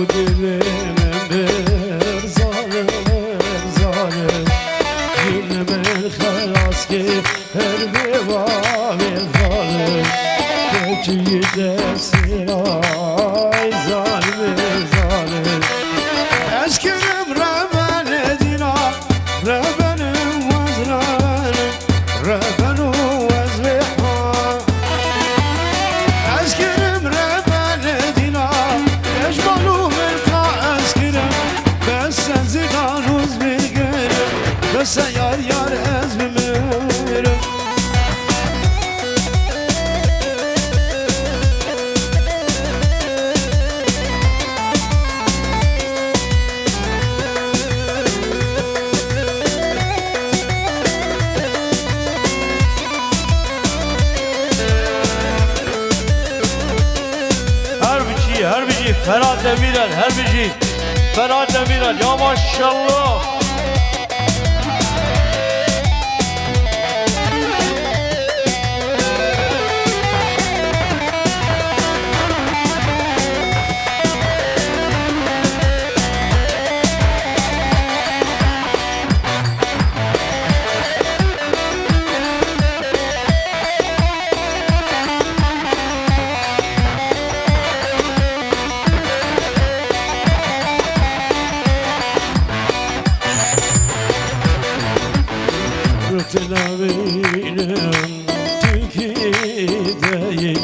دلم بر ظالم ظالم جون من خلاص که هر بوام ظالم توی دستی رای ظالم ظالم اشکرم ربن دینا ربنم وزنانم ربنو وزبحان اشکرم ربن دینا اجمالو ملقا اشکرم بس زیدانوز بگرم بس یار یار از بمیرم هربیجی فراد دمیرن هربیجی فراد دمیرن یا ماشالله تنامينم تكيدي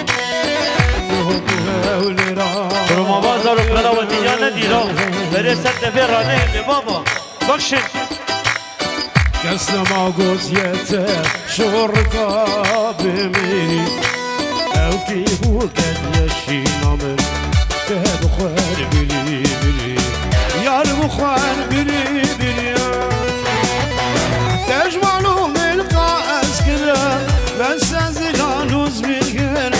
روما بازار و قلا و دیگه ندیرا بره ست فرانه اینه بابا بخشن کس نما گوزیت شرکا بمیری او کی بودن یشینامن که بخوار بری بری یار بخوار بری بری تجمالو ملقا اسکرم بس از لانوز میگرم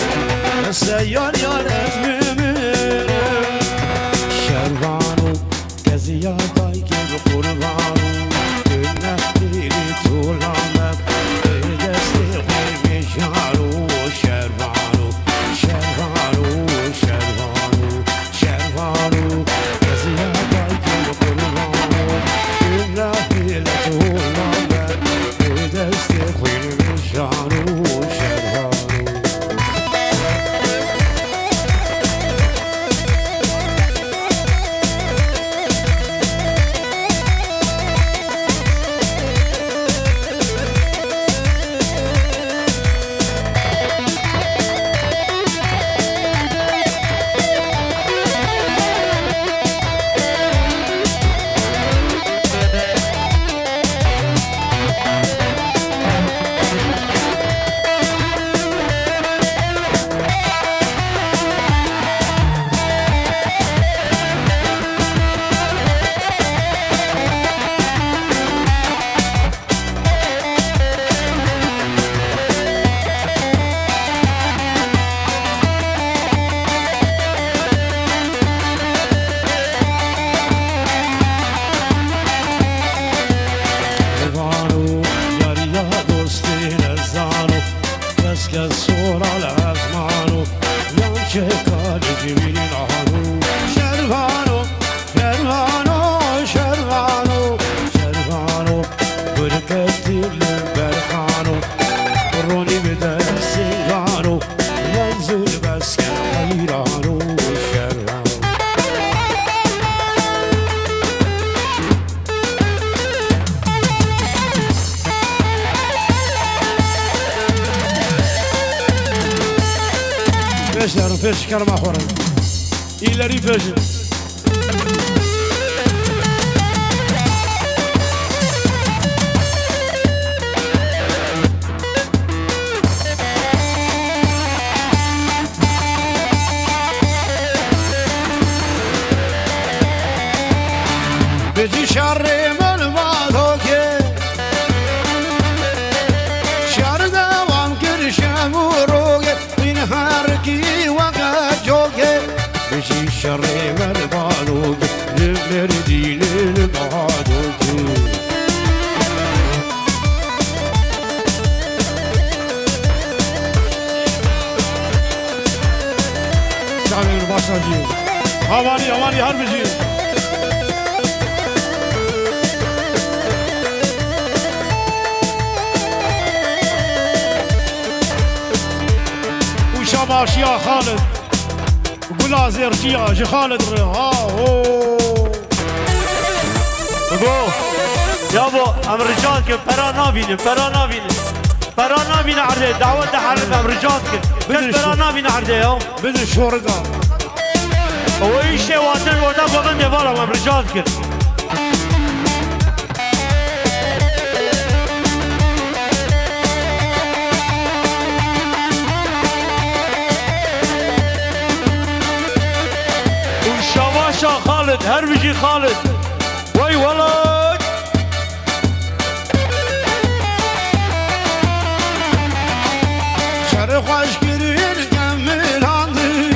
بس یار یار از بمیرم شروانو کسی یادای که بقربانو دنه دیلی طولامم به دستی خوی میشارو شروانو شروانو شروانو شروانو کسی یادای که بقربانو دنه دیلی طولامم دستی خوی میشارو شروانو Feş karma xoran. İleri feş. Beci şarrı melvado ke şar devam girşem uroge min har ki بشي شر من بعدوك لمردين بعدوك تعالوا الباشا جيو هواني هر بجي وشباش يا خالد قولا زيرجيا جي خالد ها هو بگو یابو ام رجال که فرا نابینه عرده دعوت حرب ام رجال که فرا نابینه عرده یو بدو شورقا و ایشه واتن ودا بغن یبارم ام رجال که و شواشا خالد هر بجی خالد وای ولد شر خوش گرین کمل هاندی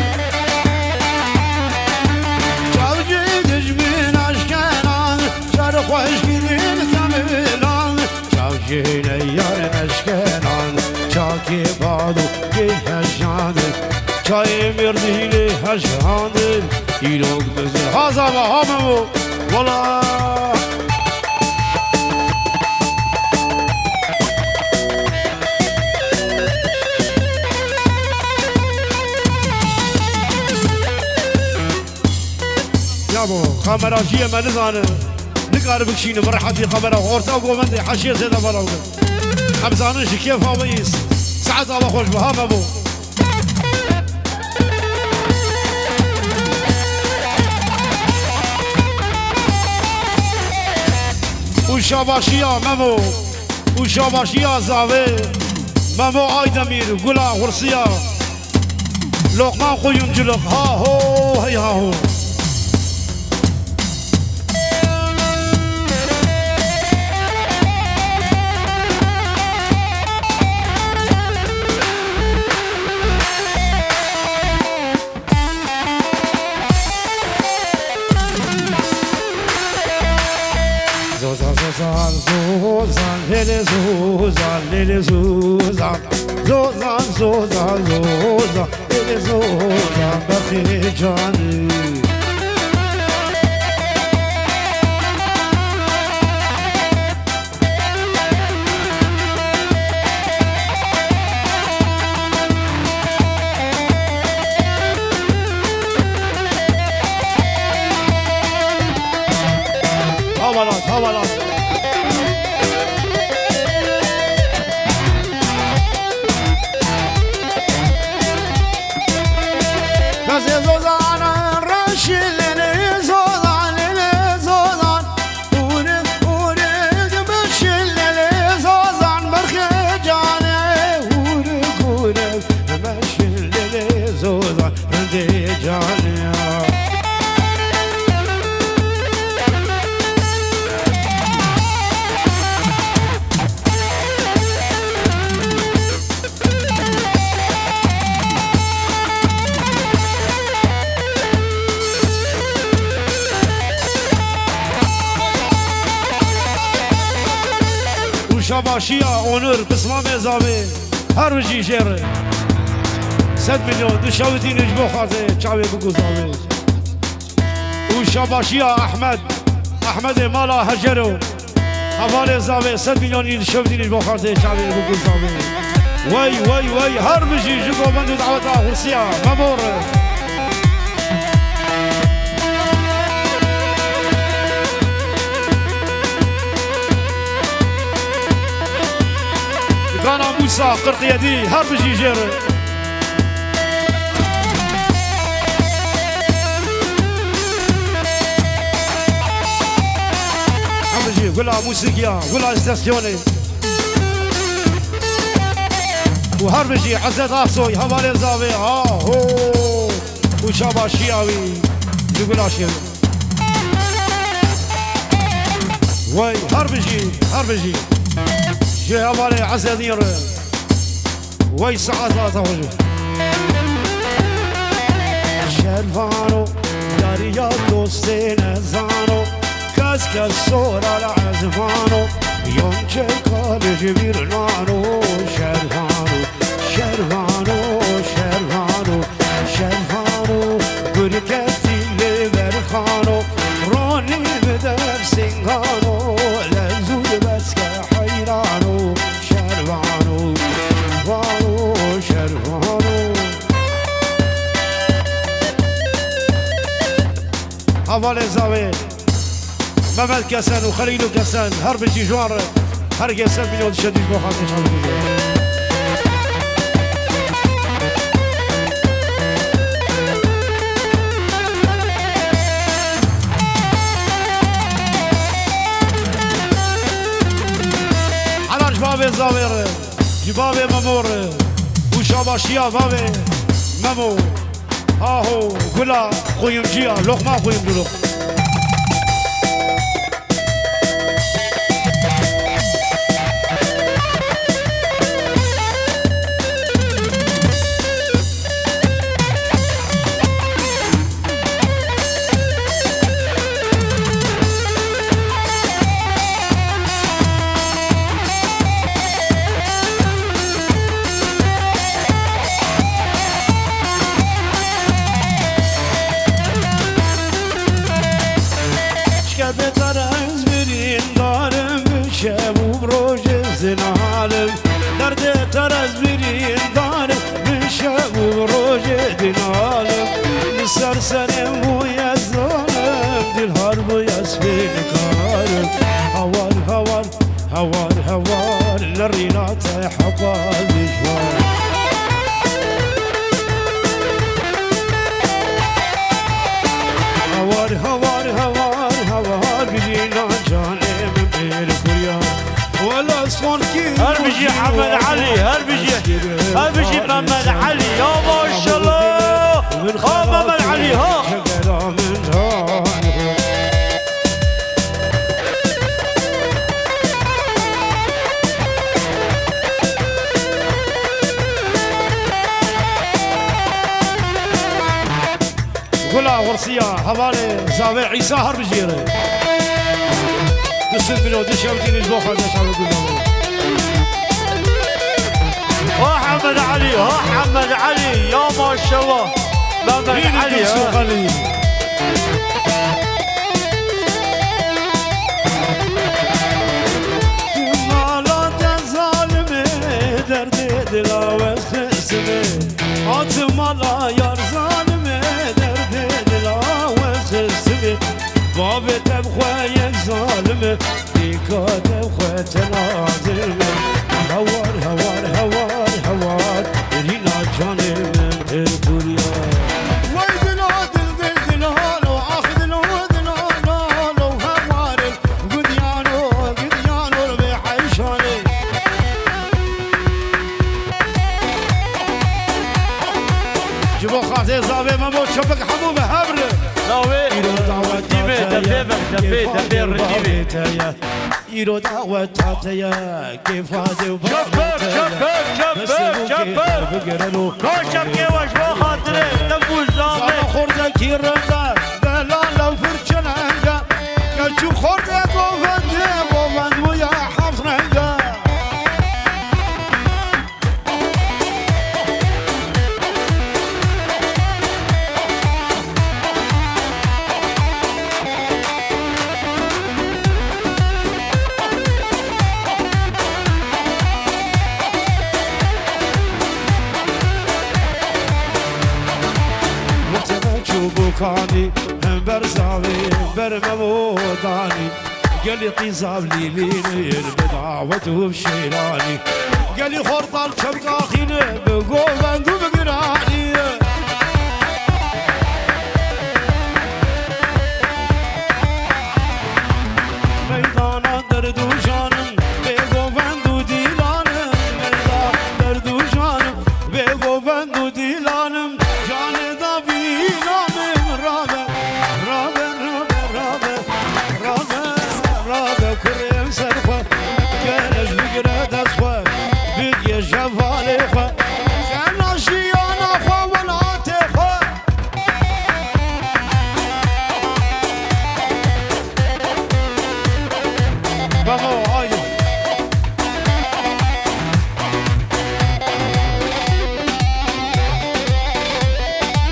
چاوجی دجمین اشکنان شر خوش گرین کمل هاندی چاوجی نیار اشکنان چاکی بادو که هشاندی چای مردیلی هشاندی ایروگ بزر هازا و همو والا يابو خمرة جيه ما نزانه نقارب بكشينه مرحبا خمرة وغورتا وقومندي حاشية زيادة مراوغ حمزانش كيف هاويس ساعات الله خوش بهام ابو وشاباشيا مامو وشاباشيا زاوي مامو ايدمير قلا غرسيا لقمان خويم جلق ها هو هي ها هو زوزان ليلي زوزان ليلي زوزان زوزان زوزان زوزان ليلي زوزان بخي جاني هوالات شباشيا اونر بسمام زاوي هر وجي شير 100 مليون دشاوتين اجبو خاطي تشاوي بقوزاوي وشباشيا احمد مالا هجرو حوالي زاوي 100 مليون دشاوتين اجبو خاطي تشاوي بقوزاوي وي هر وجي جبو من دعوتها غرسيا مامور كان موسى قرطيدي هر بجي جير هر بجي قولها موسيقيا قولها استاسيوني وهر بجي عزت اخصوي هوالي زاوي ها هو وشاباشياوي يقولها شيء وي هر بجي جي هوالي عزيزير وي ساعات وجه شرفانو داريا دوستين زانو كاس صورة العزفانو يوم شكال جبير نانو شرفانو بركتي حواله زاوي ممل كسن وخليل كسن هر بشي جوار هر كسن مليون شديد بو خاطر شامل بابي زاوير جبابي ممور وشاباشيا بابي ممو هاهو قلا قيم جيا لقمة قيم جلوق زنالم درد ترز برین دارم بشب و روژ دنالم نسر سرم بوی زالم دل هر بوی اسبین کارم هوار هوار هوار هوار لرینات حقال بجوار هوار هوار هوار هوار برينا جانم بالكريان ولا صون كي هربجي محمد علي هربجي محمد علي يا ما شاء الله محمد علي ها قلا ورسيا حوالي زاوي عيسى هربجيري دسل منو دشاوتين البوخة دشاوي قلنا محمد علي ها محمد علي يا ما شاء الله محمد علي ها مالا تظالمي دردي دلاوة خسمي عطمالا يار ظالمي دردي دلاوة خسمي بابي تبخوة ظالمي ديكا تبخوة تنازمي هوار هوار هوار هوار رينا جاني من الكوريا وي دلال دلال واخذ الودلال وهوار قديانو بحيشاني جبو خاطر زاوي مموت شبك حبوبه هبره زاوي دبي الرجيمي يرو دعوة تاتيا كيف هذا شباب كوشب كيوش ما خاطري دبو زاوي خورده كيرنده دلالة فرشننده كالشو خورده قوفنده ويا حفرنده بوكاني برزاوي برموداني قال لي طيزاب ليلين بدعوته بشيراني قال لي خرطال شبقاخين بقوفند وبقراني ميدانا دردو جانم بقوفند وديلانم ميدان دردو جانم بقوفند وديلانم جاني كريم سرفة كانش بقرا دسفة بقي جفالي خا كان شيانا خا ولا تخا بابا هاي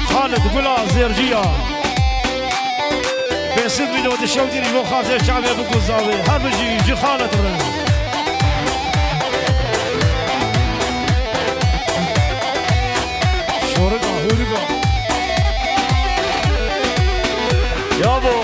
خالد قلا زيرجيا بسد مليون الشودين اللي خاطر الشعب ابو قزاوي هربجي جي خالد رن شورقه هورقه يابو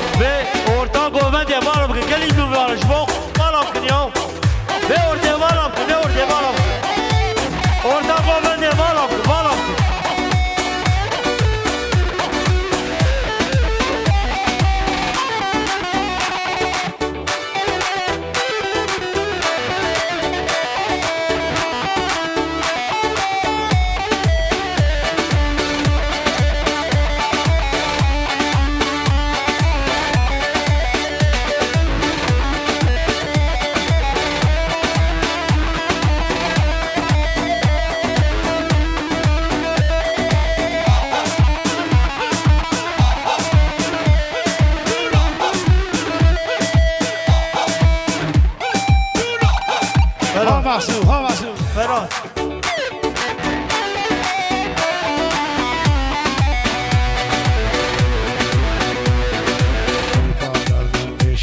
محسوب ها محسوب فرات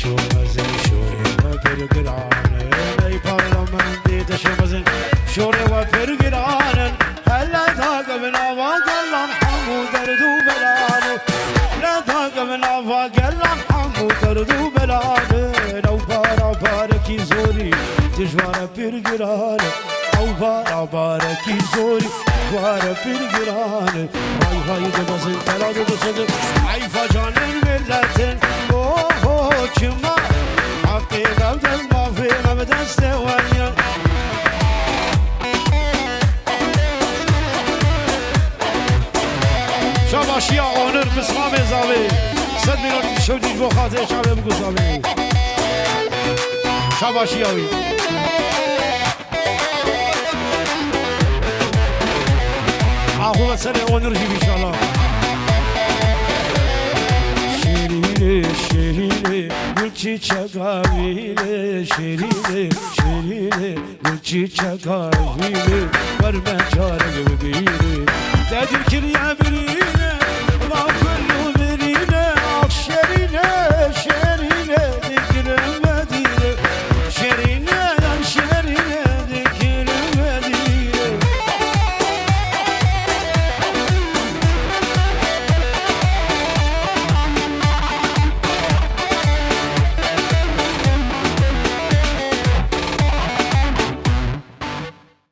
شو مزن شوري وبرقران اي برلمان ديت شو مزن شوري وبرقران هلا ثاقبنا وقلن حمو دردو بلان لا ثاقبنا وقلن حمو دردو بلان لو بارا باركي زوري تجوار برقران او بارا باركي زوري جوار برقران هاي هاي دبزن تلاد دسد عيفا جان الملتن كما عقيدة ما في مبدا استوانيا شباشيا اونر بسمام زاوي 100 مليون شودي بو خاطر شعب بگو زاوي شباشياوي اهو سنه اونر جي ان شاء الله şerine gül çiçek avile şerine gül çiçek avile verme çare gibi dedir kirya birine